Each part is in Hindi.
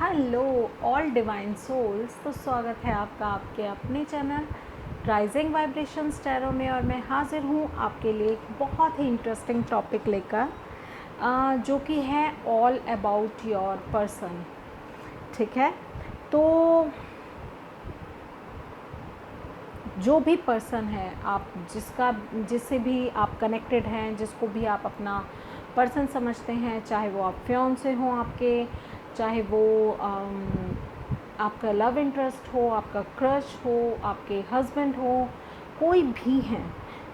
Hello all divine souls. तो स्वागत है आपका आपके अपने चैनल राइजिंग वाइब्रेशंस टैरो में। और मैं हाजिर हूँ आपके लिए एक बहुत ही इंटरेस्टिंग टॉपिक लेकर, जो कि है ऑल अबाउट योर पर्सन। ठीक है, तो जो भी पर्सन है, आप जिससे भी आप कनेक्टेड हैं, जिसको भी आप अपना पर्सन समझते हैं, चाहे वो आप फियांसे हों आपके, चाहे वो आपका लव इंटरेस्ट हो, आपका क्रश हो, आपके हस्बैंड हो, कोई भी हैं,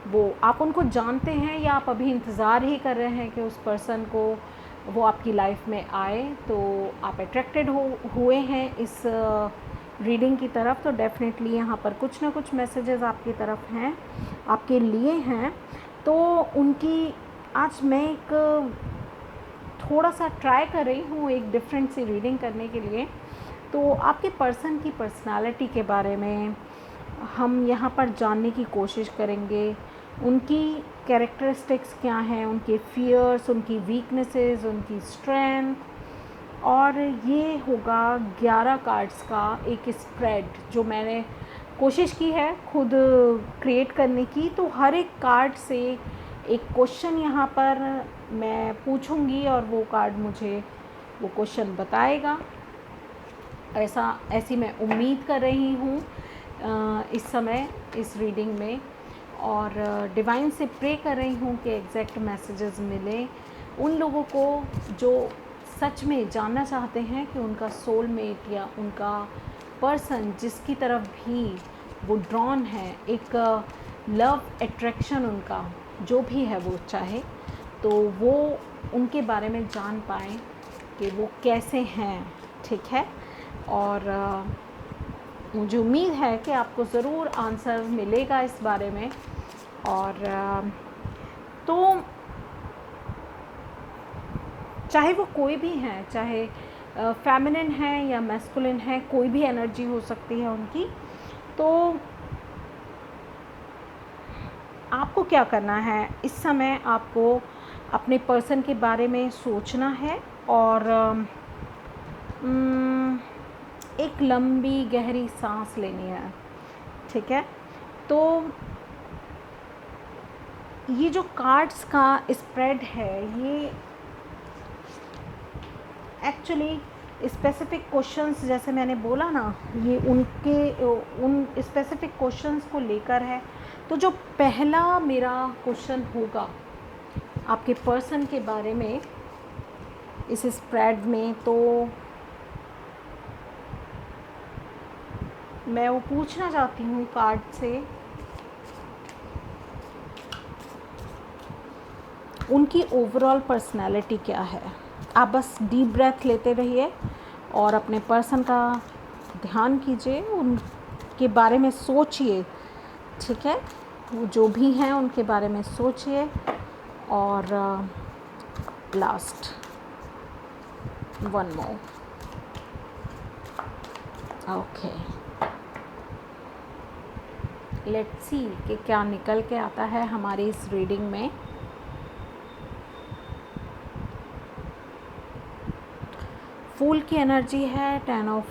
वो आप उनको जानते हैं या आप अभी इंतज़ार ही कर रहे हैं कि उस पर्सन को वो आपकी लाइफ में आए, तो आप अट्रैक्टेड हुए हैं इस रीडिंग की तरफ, तो डेफिनेटली यहाँ पर कुछ ना कुछ मैसेजेस आपकी तरफ हैं, आपके लिए हैं। तो उनकी आज मैं एक थोड़ा सा ट्राई कर रही हूँ एक डिफरेंट सी रीडिंग करने के लिए। तो आपके पर्सन की पर्सनालिटी के बारे में हम यहाँ पर जानने की कोशिश करेंगे। उनकी कैरेक्टरिस्टिक्स क्या हैं, उनके फियर्स, उनकी वीकनेसेस, उनकी स्ट्रेंथ। और ये होगा 11 कार्ड्स का एक स्प्रेड जो मैंने कोशिश की है खुद क्रिएट करने की। तो हर एक कार्ड से एक क्वेश्चन यहाँ पर मैं पूछूंगी और वो कार्ड मुझे वो क्वेश्चन बताएगा। ऐसी मैं उम्मीद कर रही हूँ इस समय इस रीडिंग में, और डिवाइन से प्रे कर रही हूँ कि एग्जैक्ट मैसेजेस मिले उन लोगों को जो सच में जानना चाहते हैं कि उनका सोलमेट या उनका पर्सन जिसकी तरफ भी वो ड्रॉन है, एक लव अट्रैक्शन उनका जो भी है वो चाहे, तो वो उनके बारे में जान पाएँ कि वो कैसे हैं। ठीक है, और मुझे उम्मीद है कि आपको ज़रूर आंसर मिलेगा इस बारे में। और तो चाहे वो कोई भी हैं, चाहे फेमिनिन है या मैस्कुलिन है, कोई भी एनर्जी हो सकती है उनकी, तो आपको क्या करना है इस समय? आपको अपने पर्सन के बारे में सोचना है और एक लंबी गहरी सांस लेनी है। ठीक है, तो ये जो कार्ड्स का स्प्रेड है, ये एक्चुअली स्पेसिफिक क्वेश्चंस, जैसे मैंने बोला ना, ये उन स्पेसिफिक क्वेश्चंस को लेकर है। तो जो पहला मेरा क्वेश्चन होगा आपके पर्सन के बारे में इस स्प्रेड में, तो मैं वो पूछना चाहती हूँ कार्ड से, उनकी ओवरऑल पर्सनालिटी क्या है। आप बस डीप ब्रेथ लेते रहिए और अपने पर्सन का ध्यान कीजिए, उनके बारे में सोचिए। ठीक है, वो जो भी हैं उनके बारे में सोचिए। और last one more. Okay, let's see कि क्या निकल के आता है हमारी इस रीडिंग में। फूल की एनर्जी है, 10 ऑफ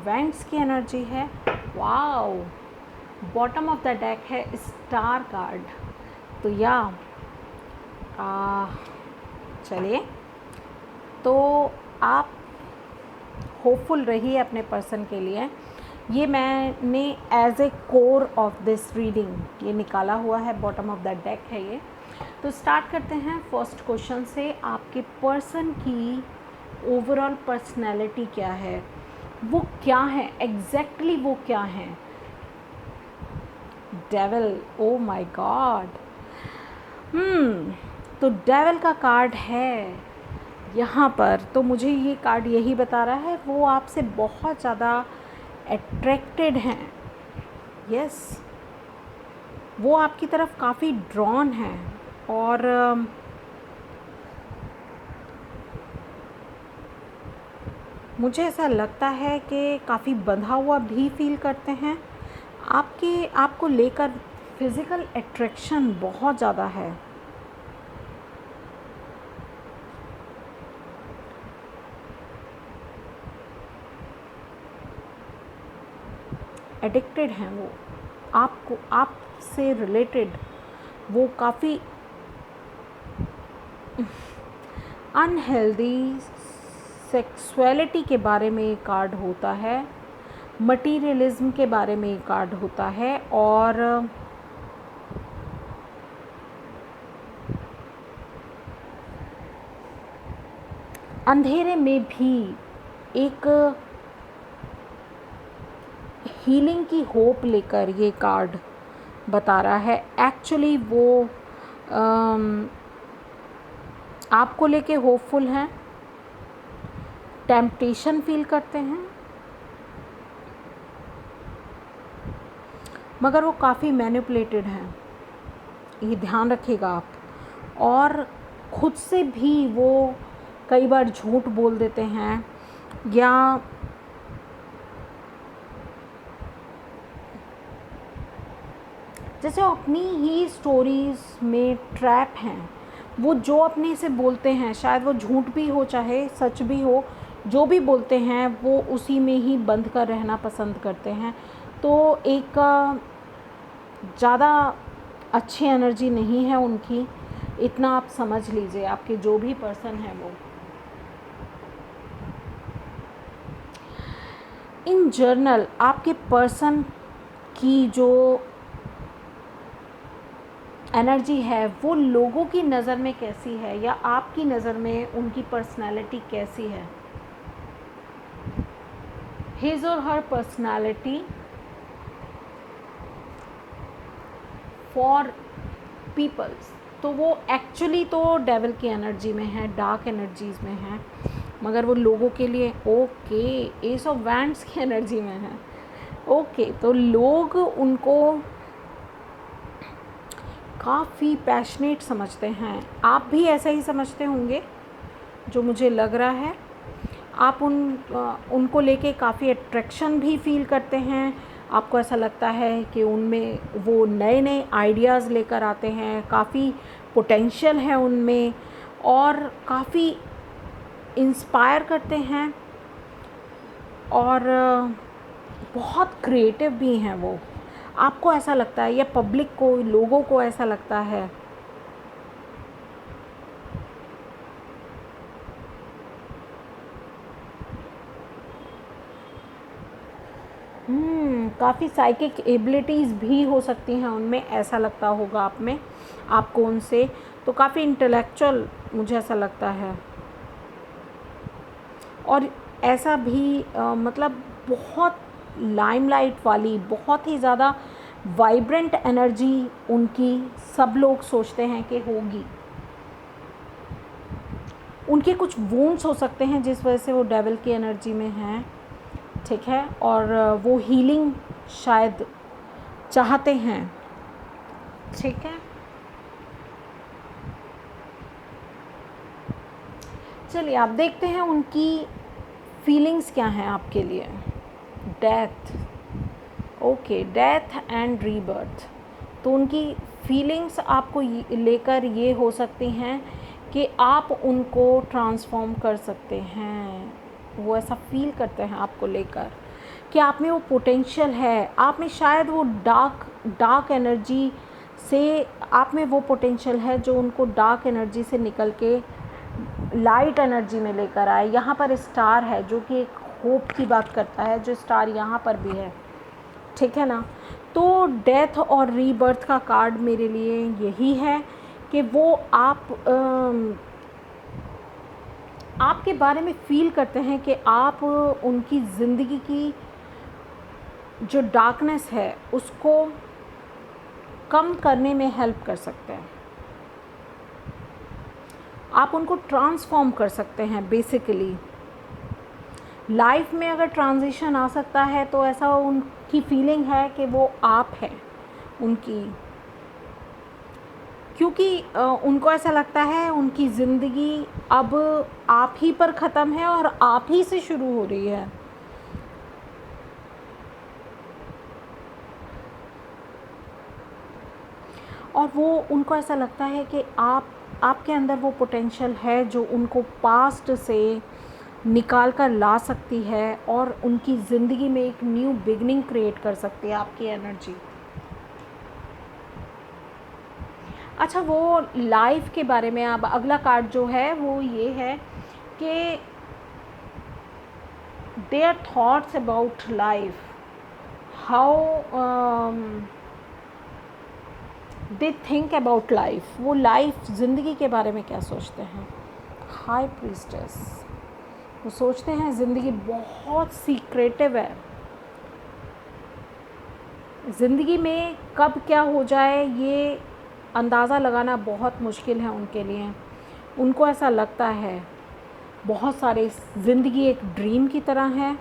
वैंड्स की एनर्जी है, wow. Bottom of the deck है स्टार कार्ड। तो या चलिए, तो आप होपफुल रहिए अपने पर्सन के लिए। ये मैंने as a core of this reading ये निकाला हुआ है, बॉटम ऑफ द डेक है ये। तो स्टार्ट करते हैं फर्स्ट क्वेश्चन से। आपके पर्सन की ओवरऑल पर्सनैलिटी क्या है, वो क्या है एग्जैक्टली, वो क्या है? Devil, oh my God. तो डेविल का कार्ड है यहाँ पर। तो मुझे ये कार्ड यही बता रहा है वो आपसे बहुत ज़्यादा अट्रैक्टेड हैं। यस, वो आपकी तरफ काफ़ी ड्रॉन है और मुझे ऐसा लगता है कि काफ़ी बंधा हुआ भी फील करते हैं। आपको लेकर फिज़िकल अट्रैक्शन बहुत ज़्यादा है। एडिक्टेड हैं, वो आपको, आपसे रिलेटेड वो काफ़ी अनहेल्दी सेक्सुअलिटी के बारे में ये कार्ड होता है, मटीरियलिज्म के बारे में ये कार्ड होता है, और अंधेरे में भी एक हीलिंग की होप लेकर ये कार्ड बता रहा है। एक्चुअली वो आपको लेके होपफुल हैं, टेम्पटेशन फील करते हैं, मगर वो काफ़ी मैनिपुलेटेड हैं, ये ध्यान रखिएगा आप। और खुद से भी वो कई बार झूठ बोल देते हैं, या जैसे अपनी ही स्टोरीज़ में ट्रैप हैं। वो जो अपने से बोलते हैं, शायद वो झूठ भी हो चाहे सच भी हो, जो भी बोलते हैं वो उसी में ही बंद कर रहना पसंद करते हैं। तो एक ज़्यादा अच्छी एनर्जी नहीं है उनकी, इतना आप समझ लीजिए, आपके जो भी पर्सन है वो। इन जर्नल आपके पर्सन की जो एनर्जी है वो लोगों की नज़र में कैसी है, या आपकी नज़र में उनकी पर्सनालिटी कैसी है। हिज और हर पर्सनालिटी फॉर पीपल्स, तो वो एक्चुअली तो डेविल की एनर्जी में है, डार्क एनर्जीज में है, मगर वो लोगों के लिए ओके एस ऑफ वैंड्स की एनर्जी में है। ओके, तो लोग उनको काफ़ी पैशनेट समझते हैं, आप भी ऐसा ही समझते होंगे जो मुझे लग रहा है। आप उनको लेके काफ़ी अट्रैक्शन भी फील करते हैं, आपको ऐसा लगता है कि उनमें वो नए नए आइडियाज़ लेकर आते हैं, काफ़ी पोटेंशियल है उनमें, और काफ़ी इंस्पायर करते हैं, और बहुत क्रिएटिव भी हैं वो। आपको ऐसा लगता है, या पब्लिक को, लोगों को ऐसा लगता है। काफ़ी साइकिक एबिलिटीज़ भी हो सकती हैं उनमें, ऐसा लगता होगा आप में, आपको उनसे। तो काफ़ी इंटेलेक्चुअल मुझे ऐसा लगता है, और ऐसा भी मतलब बहुत लाइमलाइट वाली, बहुत ही ज़्यादा वाइब्रेंट एनर्जी उनकी सब लोग सोचते हैं कि होगी। उनके कुछ वूंड्स हो सकते हैं जिस वजह से वो डेविल की एनर्जी में हैं, ठीक है, और वो हीलिंग शायद चाहते हैं, ठीक है। चलिए आप देखते हैं उनकी फीलिंग्स क्या हैं आपके लिए। Death, okay, death and rebirth. तो उनकी फीलिंग्स आपको लेकर ये हो सकती हैं कि आप उनको ट्रांसफॉर्म कर सकते हैं, वो ऐसा फील करते हैं आपको लेकर कि आप में वो पोटेंशियल है, आप में शायद वो डार्क एनर्जी से, आप में वो पोटेंशियल है जो उनको डार्क एनर्जी से निकल के लाइट एनर्जी में लेकर आए। यहाँ पर स्टार है जो कि एक होप की बात करता है, जो स्टार यहाँ पर भी है, ठीक है ना। तो डेथ और रीबर्थ का कार्ड मेरे लिए यही है कि वो आपके बारे में फ़ील करते हैं कि आप उनकी ज़िंदगी की जो डार्कनेस है उसको कम करने में हेल्प कर सकते हैं, आप उनको ट्रांसफॉर्म कर सकते हैं। बेसिकली लाइफ में अगर ट्रांजिशन आ सकता है तो ऐसा उनकी फीलिंग है कि वो आप हैं उनकी, क्योंकि उनको ऐसा लगता है उनकी ज़िंदगी अब आप ही पर ख़त्म है और आप ही से शुरू हो रही है। और वो उनको ऐसा लगता है कि आपके अंदर वो पोटेंशियल है जो उनको पास्ट से निकाल कर ला सकती है और उनकी ज़िंदगी में एक न्यू बिगनिंग क्रिएट कर सकती है आपकी एनर्जी। अच्छा, वो लाइफ के बारे में अब अगला कार्ड जो है वो ये है कि their thoughts about life, how they think about life, वो लाइफ ज़िंदगी के बारे में क्या सोचते हैं। हाई प्रीस्टेस, वो सोचते हैं ज़िंदगी बहुत सीक्रेटिव है, ज़िंदगी में कब क्या हो जाए ये अंदाज़ा लगाना बहुत मुश्किल है उनके लिए। उनको ऐसा लगता है बहुत सारे, ज़िंदगी एक ड्रीम की तरह है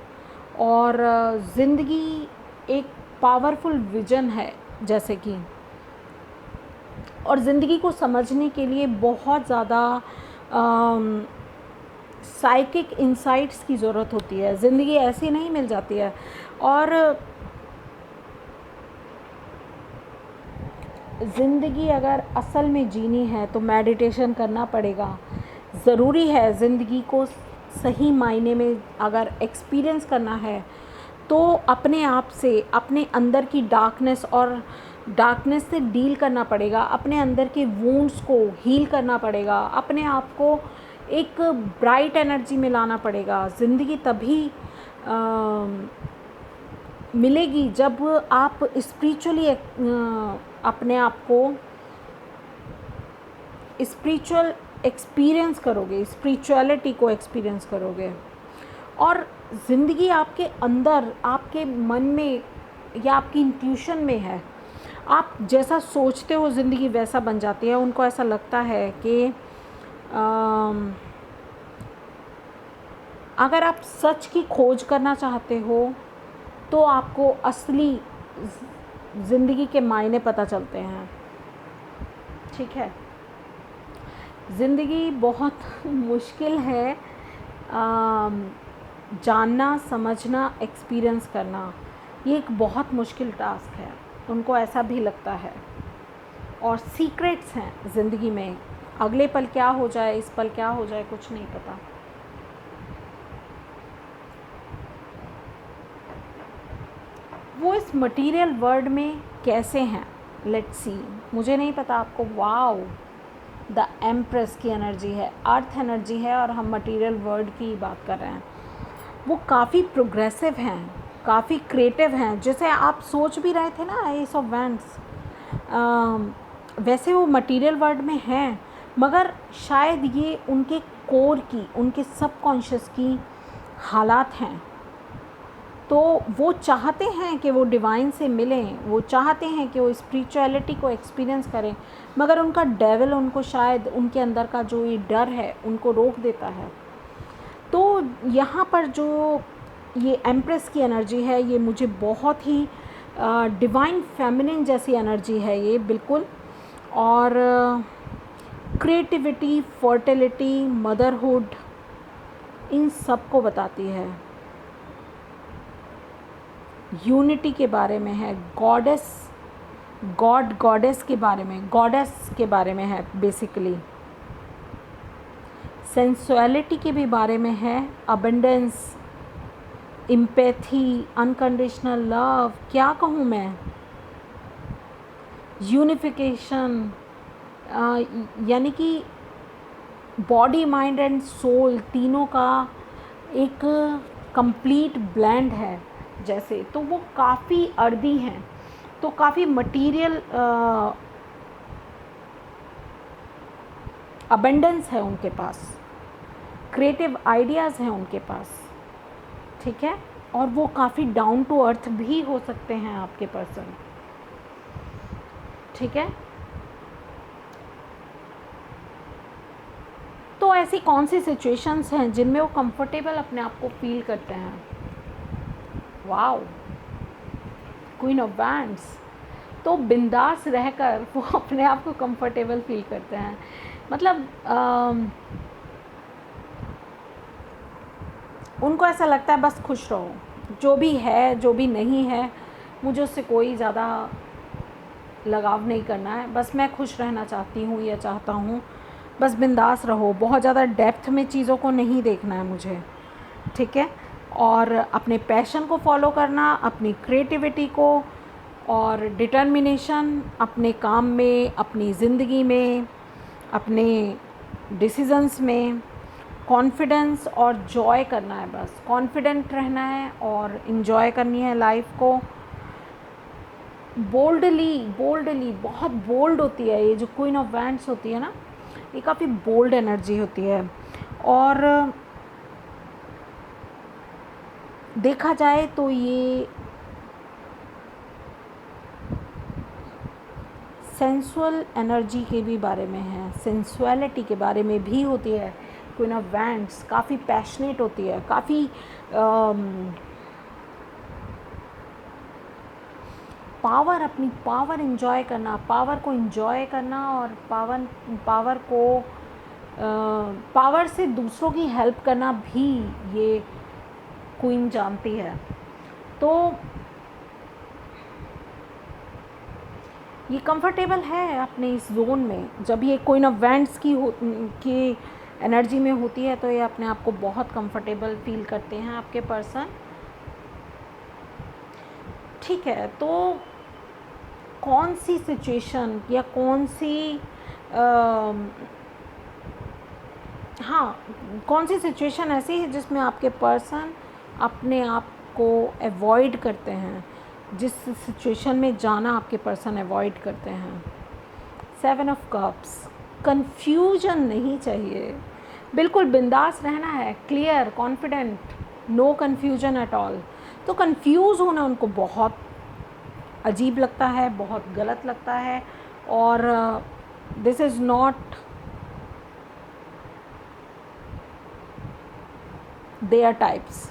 और ज़िंदगी एक पावरफुल विजन है जैसे कि, और ज़िंदगी को समझने के लिए बहुत ज़्यादा साइकिक इंसाइट्स की ज़रूरत होती है। ज़िंदगी ऐसी नहीं मिल जाती है। और ज़िंदगी अगर असल में जीनी है तो मेडिटेशन करना पड़ेगा। ज़रूरी है ज़िंदगी को सही मायने में अगर एक्सपीरियंस करना है तो अपने आप से, अपने अंदर की डार्कनेस और डार्कनेस से डील करना पड़ेगा, अपने अंदर के वुंड्स को हील करना पड़ेगा, अपने आप को एक ब्राइट एनर्जी में लाना पड़ेगा। ज़िंदगी तभी मिलेगी जब आप स्पिरिचुअली अपने आप को स्पिरिचुअल एक्सपीरियंस करोगे, स्पिरिचुअलिटी को एक्सपीरियंस करोगे। और ज़िंदगी आपके अंदर, आपके मन में या आपकी इंट्यूशन में है। आप जैसा सोचते हो ज़िंदगी वैसा बन जाती है। उनको ऐसा लगता है कि अगर आप सच की खोज करना चाहते हो तो आपको असली ज़िंदगी के मायने पता चलते हैं। ठीक है, ज़िंदगी बहुत मुश्किल है जानना, समझना, एक्सपीरियंस करना, ये एक बहुत मुश्किल टास्क है। उनको ऐसा भी लगता है। और सीक्रेट्स हैं ज़िंदगी में, अगले पल क्या हो जाए, इस पल क्या हो जाए, कुछ नहीं पता। वो इस मटेरियल वर्ल्ड में कैसे हैं, लेट्स सी। मुझे नहीं पता आपको। वाओ, द एम्प्रेस की एनर्जी है, अर्थ एनर्जी है, और हम मटेरियल वर्ल्ड की बात कर रहे हैं। वो काफ़ी प्रोग्रेसिव हैं, काफ़ी क्रिएटिव हैं। जैसे आप सोच भी रहे थे ना एस ऑफ वैंड्स, वैसे वो मटेरियल वर्ल्ड में हैं, मगर शायद ये उनके कोर की, उनके सबकॉन्शियस की हालात हैं। तो वो चाहते हैं कि वो डिवाइन से मिलें, वो चाहते हैं कि वो स्पिरिचुअलिटी को एक्सपीरियंस करें, मगर उनका डेविल उनको शायद, उनके अंदर का जो ये डर है उनको रोक देता है। तो यहाँ पर जो ये एम्प्रेस की एनर्जी है, ये मुझे बहुत ही डिवाइन फेमिनिन जैसी एनर्जी है ये, बिल्कुल। और क्रिएटिविटी, फर्टिलिटी, मदरहुड, इन सब को बताती है। यूनिटी के बारे में है, गॉडेस, गॉड गॉडेस के बारे में, गॉडेस के बारे में है बेसिकली। सेंसुअलिटी के भी बारे में है, अबंडेंस, एम्पैथी, अनकंडीशनल लव, क्या कहूँ मैं, यूनिफिकेशन, यानी कि बॉडी, माइंड एंड सोल तीनों का एक कंप्लीट ब्लेंड है जैसे। तो वो काफ़ी अर्दी हैं, तो काफ़ी मटेरियल अबंडेंस है उनके पास, क्रिएटिव आइडियाज़ हैं उनके पास। ठीक है, और वो काफ़ी डाउन टू अर्थ भी हो सकते हैं आपके पर्सन। ठीक है, तो ऐसी कौन सी सिचुएशंस हैं जिनमें वो कंफर्टेबल अपने आप को फील करते हैं। वाओ, क्वीन ऑफ वैंड्स, तो बिंदास रहकर वो अपने आप को कंफर्टेबल फील करते हैं। मतलब उनको ऐसा लगता है बस खुश रहो, जो भी है जो भी नहीं है, मुझे उससे कोई ज़्यादा लगाव नहीं करना है, बस मैं खुश रहना चाहती हूँ या चाहता हूँ, बस बिंदास रहो। बहुत ज़्यादा डेप्थ में चीज़ों को नहीं देखना है मुझे। ठीक है। और अपने पैशन को फॉलो करना, अपनी क्रिएटिविटी को और डिटर्मिनेशन अपने काम में, अपनी ज़िंदगी में, अपने डिसीजंस में, कॉन्फिडेंस और जॉय करना है। बस कॉन्फिडेंट रहना है और इन्जॉय करनी है लाइफ को। बोल्डली बहुत बोल्ड होती है ये जो क्वीन ऑफ वैंड्स होती है ना, ये काफ़ी बोल्ड एनर्जी होती है। और देखा जाए तो ये सेंसुअल एनर्जी के भी बारे में है, सेंसुअलिटी के बारे में भी होती है। क्वीन ऑफ वैंड्स काफ़ी पैशनेट होती है, काफ़ी पावर, अपनी पावर इंजॉय करना, पावर को इंजॉय करना और पावर से दूसरों की हेल्प करना भी ये क्वीन जानती है। तो ये कंफर्टेबल है अपने इस जोन में। जब ये क्वीन ऑफ वैंड्स की एनर्जी में होती है तो ये अपने आप को बहुत कंफर्टेबल फील करते हैं आपके पर्सन। ठीक है, तो कौन सी सिचुएशन या कौन सी सिचुएशन ऐसी है जिसमें आपके पर्सन अपने आप को अवॉइड करते हैं, जिस सिचुएशन में जाना आपके पर्सन अवॉइड करते हैं। 7 ऑफ कप्स, कंफ्यूजन नहीं चाहिए, बिल्कुल बिंदास रहना है, clear, confident, no confusion at all. तो कंफ्यूज होना उनको बहुत अजीब लगता है, बहुत गलत लगता है और this is not there types.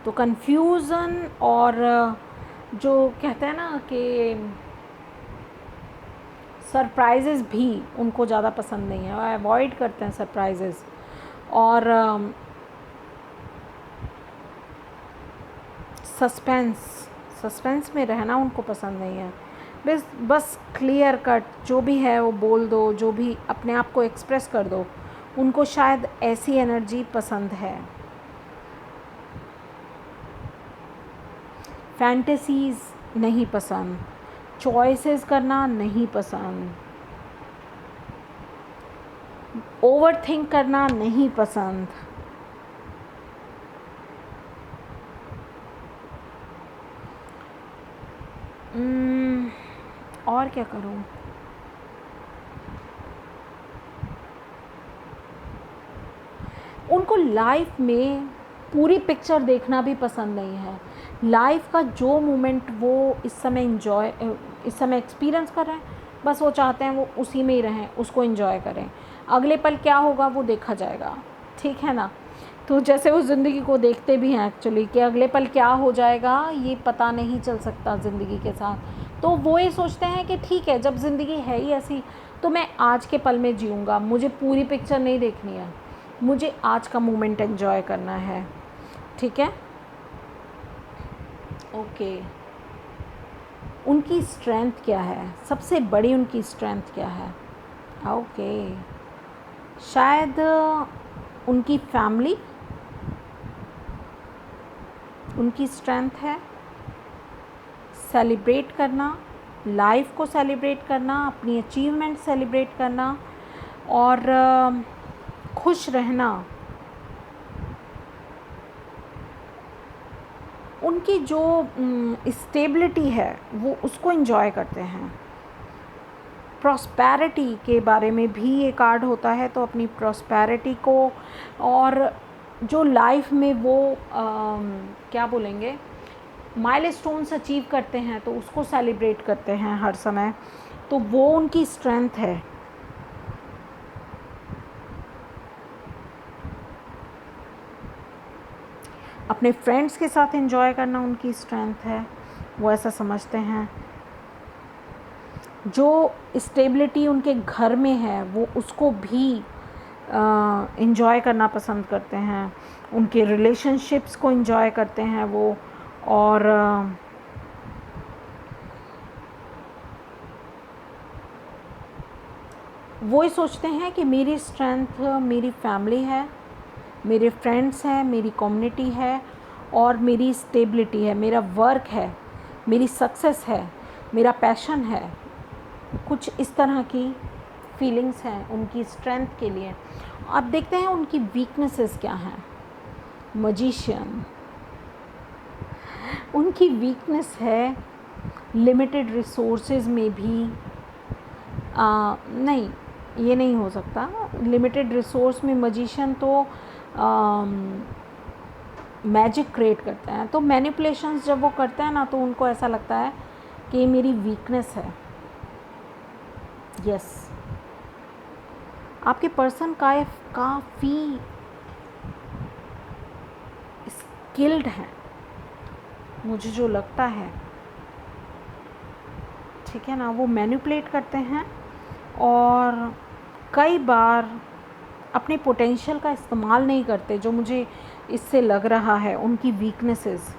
तो कंफ्यूजन और जो कहते हैं ना कि सरप्राइजेज़ भी उनको ज़्यादा पसंद नहीं है, वो अवॉइड करते हैं सरप्राइजेज़। और सस्पेंस में रहना उनको पसंद नहीं है। बस क्लियर कट जो भी है वो बोल दो, जो भी अपने आप को एक्सप्रेस कर दो। उनको शायद ऐसी एनर्जी पसंद है। फैंटेसीज़ नहीं पसंद, चॉइसेस करना नहीं पसंद, ओवर थिंक करना नहीं पसंद। और क्या करूं? उनको लाइफ में पूरी पिक्चर देखना भी पसंद नहीं है। लाइफ का जो मोमेंट वो इस समय एक्सपीरियंस कर रहे हैं, बस वो चाहते हैं वो उसी में ही रहें, उसको एंजॉय करें। अगले पल क्या होगा वो देखा जाएगा, ठीक है ना। तो जैसे वो ज़िंदगी को देखते भी हैं एक्चुअली कि अगले पल क्या हो जाएगा ये पता नहीं चल सकता ज़िंदगी के साथ। तो वो ये सोचते हैं कि ठीक है, जब ज़िंदगी है ही ऐसी तो मैं आज के पल में जीऊँगा, मुझे पूरी पिक्चर नहीं देखनी है, मुझे आज का मोमेंट एंजॉय करना है। ठीक है, ओके। उनकी स्ट्रेंथ क्या है, सबसे बड़ी उनकी स्ट्रेंथ क्या है? ओके, शायद उनकी फैमिली उनकी स्ट्रेंथ है। सेलिब्रेट करना, लाइफ को सेलिब्रेट करना, अपनी अचीवमेंट सेलिब्रेट करना और खुश रहना। उनकी जो स्टेबिलिटी है वो उसको एंजॉय करते हैं। प्रॉस्पेरिटी के बारे में भी ये कार्ड होता है, तो अपनी प्रॉस्पेरिटी को और जो लाइफ में वो क्या बोलेंगे, माइलस्टोन्स अचीव करते हैं तो उसको सेलिब्रेट करते हैं हर समय। तो वो उनकी स्ट्रेंथ है। अपने फ्रेंड्स के साथ एंजॉय करना उनकी स्ट्रेंथ है, वो ऐसा समझते हैं। जो स्टेबिलिटी उनके घर में है वो उसको भी एंजॉय करना पसंद करते हैं। उनके रिलेशनशिप्स को एंजॉय करते हैं वो। और वो ही सोचते हैं कि मेरी स्ट्रेंथ मेरी फैमिली है, मेरे फ्रेंड्स हैं, मेरी कम्युनिटी है और मेरी स्टेबिलिटी है, मेरा वर्क है, मेरी सक्सेस है, मेरा पैशन है। कुछ इस तरह की फीलिंग्स हैं उनकी स्ट्रेंथ के लिए। अब देखते हैं उनकी वीकनेसेस क्या हैं। मजिशियन, उनकी वीकनेस है लिमिटेड रिसोर्सेज में भी नहीं, ये नहीं हो सकता। लिमिटेड रिसोर्स में मजिशियन तो मैजिक क्रिएट करते हैं, तो मैनिपुलेशंस जब वो करते हैं ना तो उनको ऐसा लगता है कि ये मेरी वीकनेस है। यस, आपके पर्सन का काफ़ी स्किल्ड है, मुझे जो लगता है, ठीक है ना। वो मैनिपुलेट करते हैं और कई बार अपने पोटेंशियल का इस्तेमाल नहीं करते, जो मुझे इससे लग रहा है उनकी वीकनेसेस।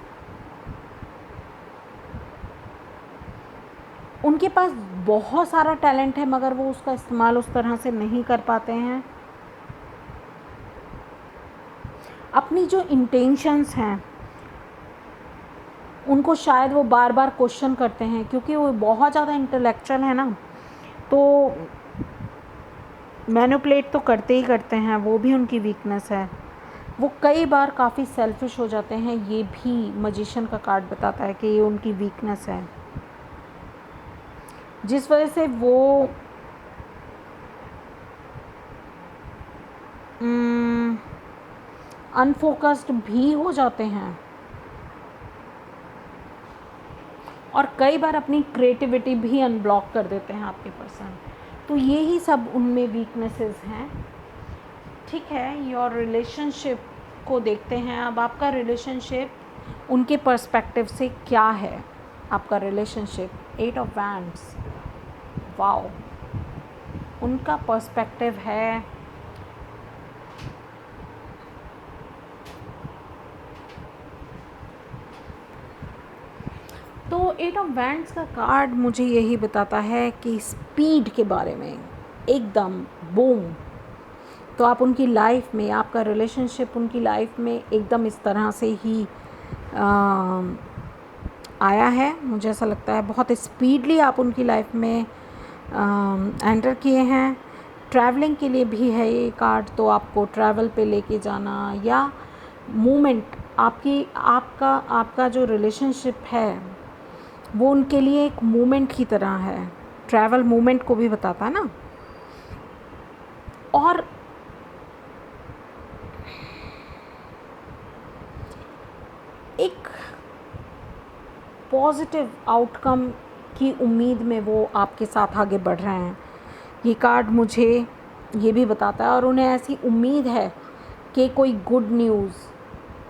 उनके पास बहुत सारा टैलेंट है मगर वो उसका इस्तेमाल उस तरह से नहीं कर पाते हैं। अपनी जो इंटेंशंस हैं उनको शायद वो बार बार क्वेश्चन करते हैं, क्योंकि वो बहुत ज़्यादा इंटेलेक्चुअल है ना, तो मैनिपुलेट तो करते ही करते हैं, वो भी उनकी वीकनेस है। वो कई बार काफ़ी सेल्फिश हो जाते हैं, ये भी मजिशियन का कार्ड बताता है कि ये उनकी वीकनेस है, जिस वजह से वो अनफोकस्ड भी हो जाते हैं और कई बार अपनी क्रिएटिविटी भी अनब्लॉक कर देते हैं आपके पर्सन। तो ये ही सब उनमें वीकनेसेस हैं। ठीक है, योर रिलेशनशिप को देखते हैं अब। आपका रिलेशनशिप उनके पर्सपेक्टिव से क्या है? आपका रिलेशनशिप 8 ऑफ वैंड्स, वाओ, उनका पर्सपेक्टिव है तो 8 ऑफ वैंड्स का कार्ड मुझे यही बताता है कि स्पीड के बारे में, एकदम बूम। तो आप उनकी लाइफ में, आपका रिलेशनशिप उनकी लाइफ में एकदम इस तरह से ही आया है। मुझे ऐसा लगता है बहुत स्पीडली आप उनकी लाइफ में एंटर किए हैं। ट्रैवलिंग के लिए भी है ये कार्ड, तो आपको ट्रैवल पे लेके जाना या मूवमेंट, आपका जो रिलेशनशिप है वो उनके लिए एक मूवमेंट की तरह है। ट्रैवल मूवमेंट को भी बताता है ना। और एक पॉजिटिव आउटकम की उम्मीद में वो आपके साथ आगे बढ़ रहे हैं, ये कार्ड मुझे ये भी बताता है। और उन्हें ऐसी उम्मीद है कि कोई गुड न्यूज़,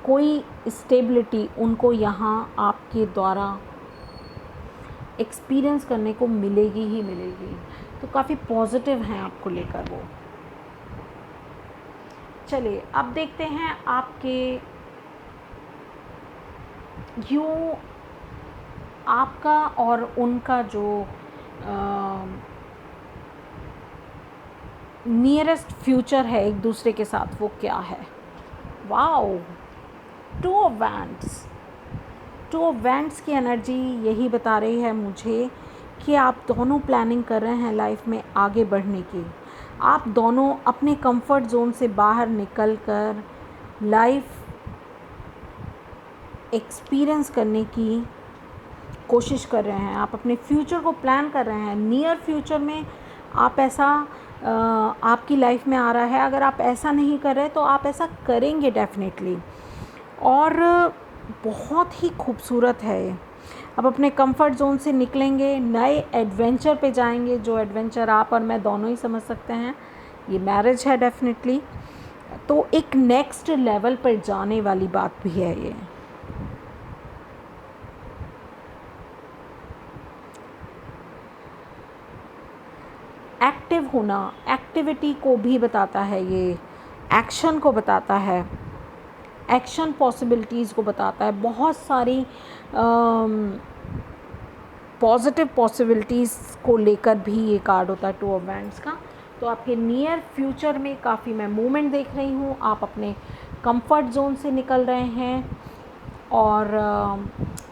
कोई स्टेबिलिटी उनको यहाँ आपके द्वारा एक्सपीरियंस करने को मिलेगी ही मिलेगी। तो काफ़ी पॉजिटिव हैं आपको लेकर वो। चलिए अब देखते हैं आपके यूँ आपका और उनका जो नियरेस्ट फ्यूचर है एक दूसरे के साथ, वो क्या है। Wow, 2 of wands. 2 of wands की एनर्जी यही बता रही है मुझे कि आप दोनों प्लानिंग कर रहे हैं लाइफ में आगे बढ़ने की। आप दोनों अपने कंफर्ट जोन से बाहर निकल कर लाइफ एक्सपीरियंस करने की कोशिश कर रहे हैं। आप अपने फ्यूचर को प्लान कर रहे हैं। नियर फ्यूचर में आप ऐसा आपकी लाइफ में आ रहा है। अगर आप ऐसा नहीं कर रहे तो आप ऐसा करेंगे डेफिनेटली। और बहुत ही खूबसूरत है ये। अब अपने कंफर्ट जोन से निकलेंगे, नए एडवेंचर पे जाएंगे, जो एडवेंचर आप और मैं दोनों ही समझ सकते हैं। ये मैरिज है डेफिनेटली। तो एक नेक्स्ट लेवल पर जाने वाली बात भी है ये। एक्टिव होना, एक्टिविटी को भी बताता है ये, एक्शन को बताता है, एक्शन पॉसिबिलिटीज़ को बताता है। बहुत सारी पॉजिटिव पॉसिबिलिटीज़ को लेकर भी ये कार्ड होता है 2 ऑफ वैंड्स का। तो आपके नियर फ्यूचर में काफ़ी मैं मूवमेंट देख रही हूँ। आप अपने कंफर्ट जोन से निकल रहे हैं। और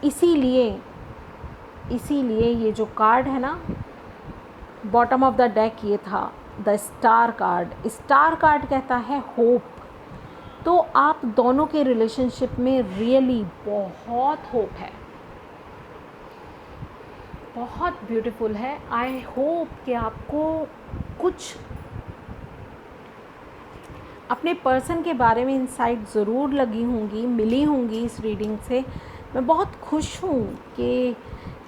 इसीलिए ये जो कार्ड है ना, बॉटम ऑफ द डेक ये था the star card. Star card कहता है होप। तो आप दोनों के रिलेशनशिप में रियली बहुत होप है, बहुत ब्यूटीफुल है। आई होप कि आपको कुछ अपने पर्सन के बारे में इंसाइट ज़रूर लगी होंगी, मिली होंगी इस रीडिंग से। मैं बहुत खुश हूँ कि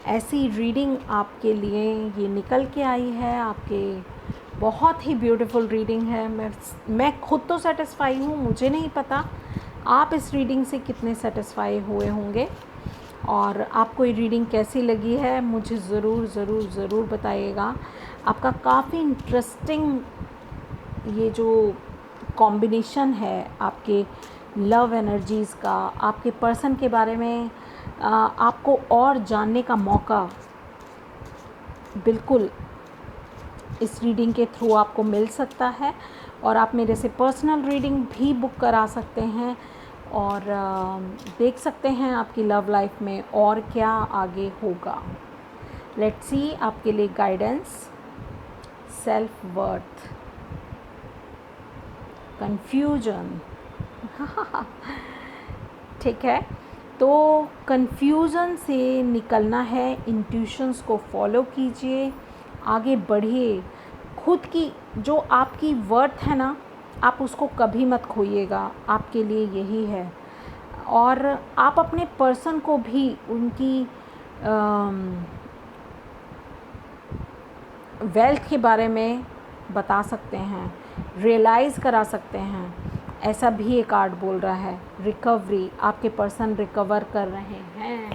ऐसी रीडिंग आपके लिए ये निकल के आई है। आपके बहुत ही ब्यूटीफुल रीडिंग है। मैं खुद तो सेटिस्फाई हूँ, मुझे नहीं पता आप इस रीडिंग से कितने सेटिस्फाई हुए होंगे। और आपको ये रीडिंग कैसी लगी है मुझे ज़रूर बताइएगा। आपका काफ़ी इंटरेस्टिंग ये जो कॉम्बिनेशन है आपके लव एनर्जीज़ का, आपके पर्सन के बारे में आपको और जानने का मौका बिल्कुल इस रीडिंग के थ्रू आपको मिल सकता है। और आप मेरे से पर्सनल रीडिंग भी बुक करा सकते हैं और देख सकते हैं आपकी लव लाइफ में और क्या आगे होगा। लेट्स सी आपके लिए गाइडेंस, सेल्फ वर्थ, कन्फ्यूजन। ठीक है, तो कन्फ्यूज़न से निकलना है, इंट्यूशंस को फॉलो कीजिए, आगे बढ़िए। खुद की जो आपकी वर्थ है ना, आप उसको कभी मत खोइएगा, आपके लिए यही है। और आप अपने पर्सन को भी उनकी वेल्थ के बारे में बता सकते हैं, रियलाइज़ करा सकते हैं। ऐसा भी एक कार्ड बोल रहा है, रिकवरी। आपके पर्सन रिकवर कर रहे हैं।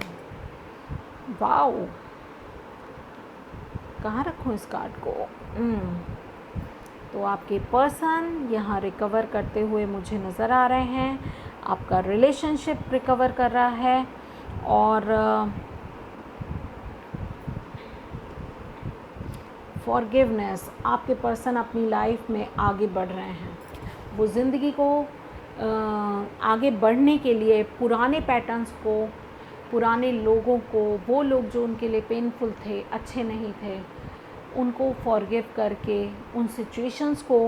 वाओ, कहाँ रखूँ इस कार्ड को? तो आपके पर्सन यहाँ रिकवर करते हुए मुझे नज़र आ रहे हैं। आपका रिलेशनशिप रिकवर कर रहा है और फॉरगिवनेस। आपके पर्सन अपनी लाइफ में आगे बढ़ रहे हैं। वो ज़िंदगी को आगे बढ़ने के लिए पुराने पैटर्न्स को, पुराने लोगों को, वो लोग जो उनके लिए पेनफुल थे, अच्छे नहीं थे, उनको फॉरगिव करके, उन सिचुएशंस को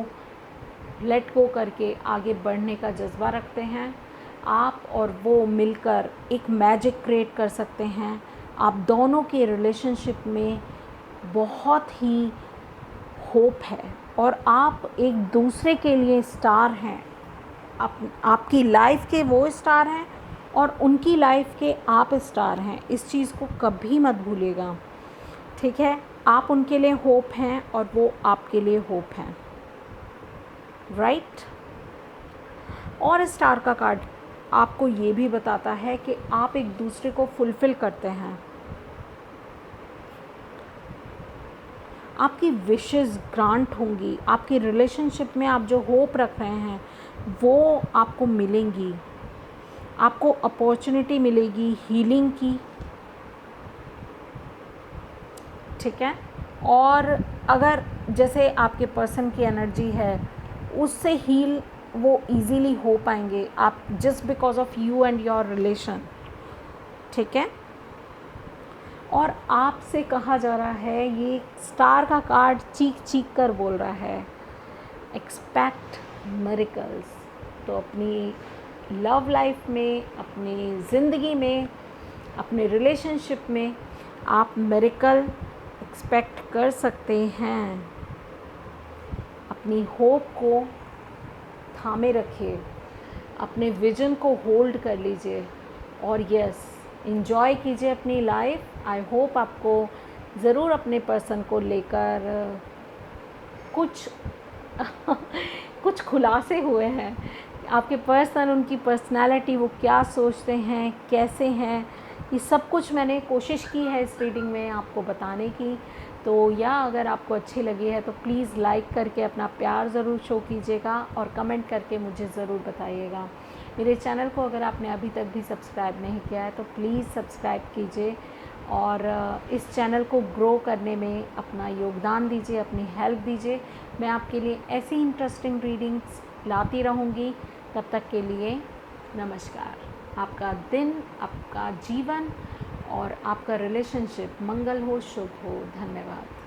लेट गो करके आगे बढ़ने का जज्बा रखते हैं। आप और वो मिलकर एक मैजिक क्रिएट कर सकते हैं। आप दोनों के रिलेशनशिप में बहुत ही होप है और आप एक दूसरे के लिए स्टार हैं। आपकी लाइफ के वो स्टार हैं और उनकी लाइफ के आप स्टार हैं। इस चीज़ को कभी मत भूलिएगा, ठीक है? आप उनके लिए होप हैं और वो आपके लिए होप हैं, राइट? और स्टार का कार्ड आपको ये भी बताता है कि आप एक दूसरे को फुलफ़िल करते हैं। आपकी विशेस ग्रांट होंगी। आपकी रिलेशनशिप में आप जो होप रख रहे हैं वो आपको मिलेंगी। आपको अपॉर्चुनिटी मिलेगी हीलिंग की, ठीक है? और अगर जैसे आपके पर्सन की एनर्जी है उससे हील वो इजीली हो पाएंगे आप, just because of you and your relation, ठीक है? और आपसे कहा जा रहा है, ये स्टार का कार्ड चीख कर बोल रहा है, एक्सपेक्ट मिरेकल्स। तो अपनी लव लाइफ में, अपनी ज़िंदगी में, अपने रिलेशनशिप में आप मिरेकल एक्सपेक्ट कर सकते हैं। अपनी होप को थामे रखिए, अपने विजन को होल्ड कर लीजिए और यस, एंजॉय कीजिए अपनी लाइफ। आई होप आपको ज़रूर अपने पर्सन को लेकर कुछ खुलासे हुए हैं। आपके पर्सन, उनकी पर्सनालिटी, वो क्या सोचते हैं, कैसे हैं, ये सब कुछ मैंने कोशिश की है इस रीडिंग में आपको बताने की। तो या अगर आपको अच्छी लगी है तो प्लीज़ लाइक करके अपना प्यार ज़रूर शो कीजिएगा और कमेंट करके मुझे ज़रूर बताइएगा। मेरे चैनल को अगर आपने अभी तक भी सब्सक्राइब नहीं किया है तो प्लीज़ सब्सक्राइब कीजिए और इस चैनल को ग्रो करने में अपना योगदान दीजिए, अपनी हेल्प दीजिए। मैं आपके लिए ऐसी इंटरेस्टिंग रीडिंग्स लाती रहूँगी तब तक के लिए नमस्कार। आपका दिन, आपका जीवन और आपका रिलेशनशिप मंगल हो, शुभ हो। धन्यवाद।